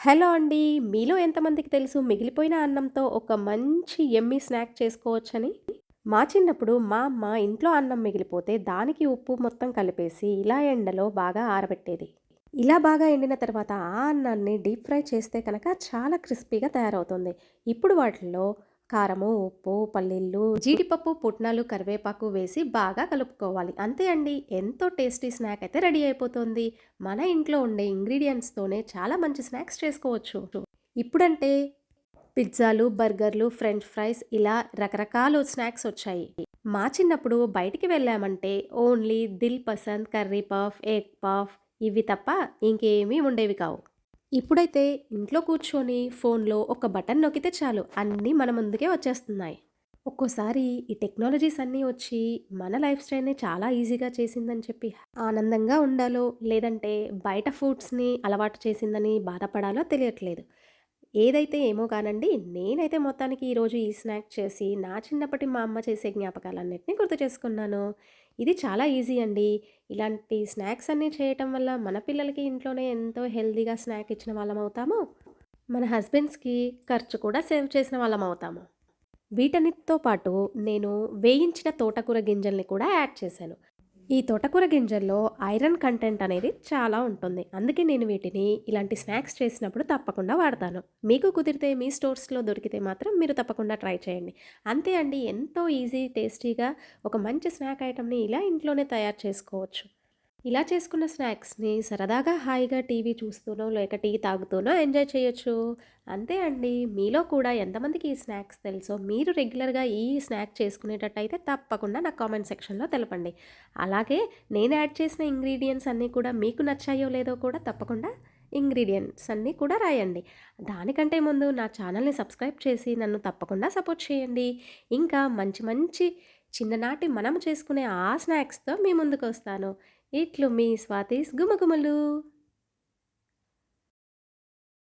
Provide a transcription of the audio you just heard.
Hello అండి. మీలో ఎంతమందికి తెలుసు మిగిలిపోయిన అన్నంతో ఒక మంచి యమ్మీ స్నాక్ చేసుకోవచ్చని? మా చిన్నప్పుడు మా అమ్మ ఇంట్లో అన్నం మిగిలిపోతే దానికి ఉప్పు మొత్తం కలిపేసి ఇలా ఎండలో బాగా ఆరబెట్టేది. ఇలా బాగా ఎండిన తర్వాత ఆ అన్నాన్ని డీప్ ఫ్రై చేస్తే కనుక చాలా క్రిస్పీగా తయారవుతుంది. ఇప్పుడు వాటిల్లో కారము, ఉప్పు, పల్లీలు, జీడిపప్పు, పుట్నాలు, కరివేపాకు వేసి బాగా కలుపుకోవాలి. అంతే అండి. ఎంతో టేస్టీ స్నాక్ అయితే రెడీ అయిపోతుంది. మన ఇంట్లో ఉండే ఇంగ్రీడియెంట్స్‌తోనే చాలా మంచి స్నాక్స్ చేసుకోవచ్చు. ఇప్పుడంటే పిజ్జాలు, బర్గర్‌లు, ఫ్రెంచ్ ఫ్రైస్ ఇలా రకరకాల స్నాక్స్ వచ్చాయి. మా చిన్నప్పుడు బయటికి వెళ్ళామంటే only Dil Pasand, curry puff, egg puff ఇవి తప్ప ఇంకేమీ ఉండేవి కావు. ఇప్పుడైతే ఇంట్లో కూర్చొని ఫోన్‌లో ఒక బటన్ నొక్కితే చాలు అన్నీ మన ముందుకే వచ్చేస్తున్నాయి. ఒక్కోసారి ఈ టెక్నాలజీస్ అన్నీ వచ్చి మన లైఫ్ స్టైల్‌ని చాలా ఈజీగా చేసిందని చెప్పి ఆనందంగా ఉండాలో, లేదంటే బయట ఫుడ్స్‌ని అలవాటు చేసిందని బాధపడాలో తెలియట్లేదు. ఏదైతే ఏమో కానండి, నేనైతే మొత్తానికి ఈరోజు ఈ స్నాక్ చేసి, నా చిన్నప్పటి మా అమ్మ చేసే జ్ఞాపకాలన్నిటిని గుర్తు చేసుకున్నాను. ఇది చాలా ఈజీ అండి. ఇలాంటి స్నాక్స్ అన్నీ చేయటం వల్ల మన పిల్లలకి ఇంట్లోనే ఎంతో హెల్తీగా స్నాక్ ఇచ్చిన వాళ్ళమవుతాము. మన హస్బెండ్స్‌కి ఖర్చు కూడా సేవ్ చేసిన వాళ్ళమవుతాము. వీటన్నిటితో పాటు నేను వేయించిన తోటకూర గింజల్ని కూడా యాడ్ చేశాను. ఈ తోటకూర గింజల్లో ఐరన్ కంటెంట్ అనేది చాలా ఉంటుంది. అందుకే నేను వీటిని ఇలాంటి స్నాక్స్ చేసినప్పుడు తప్పకుండా వాడతాను. మీకు కుదిరితే మీ స్టోర్స్‌లో దొరికితే మాత్రం మీరు తప్పకుండా ట్రై చేయండి. అంతే అండి. ఎంతో ఈజీ, టేస్టీగా ఒక మంచి స్నాక్ ఐటెమ్‌ని ఇలా ఇంట్లోనే తయారు చేసుకోవచ్చు. ఇలా చేసుకున్న స్నాక్స్‌ని సరదాగా హాయిగా టీవీ చూస్తూనో, లేక టీ తాగుతూనో ఎంజాయ్ చేయొచ్చు. అంతే అండి. మీలో కూడా ఎంతమందికి ఈ స్నాక్స్ తెలుసో, మీరు రెగ్యులర్‌గా ఈ స్నాక్ చేసుకునేటట్టయితే తప్పకుండా నాకు కామెంట్ సెక్షన్‌లో తెలపండి. అలాగే నేను యాడ్ చేసిన ఇంగ్రీడియెంట్స్ అన్నీ కూడా మీకు నచ్చాయో లేదో కూడా తప్పకుండా ఇంగ్రీడియెంట్స్ అన్నీ కూడా రాయండి. దానికంటే ముందు నా ఛానల్‌ని సబ్స్క్రైబ్ చేసి నన్ను తప్పకుండా సపోర్ట్ చేయండి. ఇంకా మంచి మంచి చిన్ననాటి మనం చేసుకునే ఆ స్నాక్స్‌తో మీ ముందుకొస్తాను. ఇట్లు మీ స్వాతిస్ గుమగుమలు.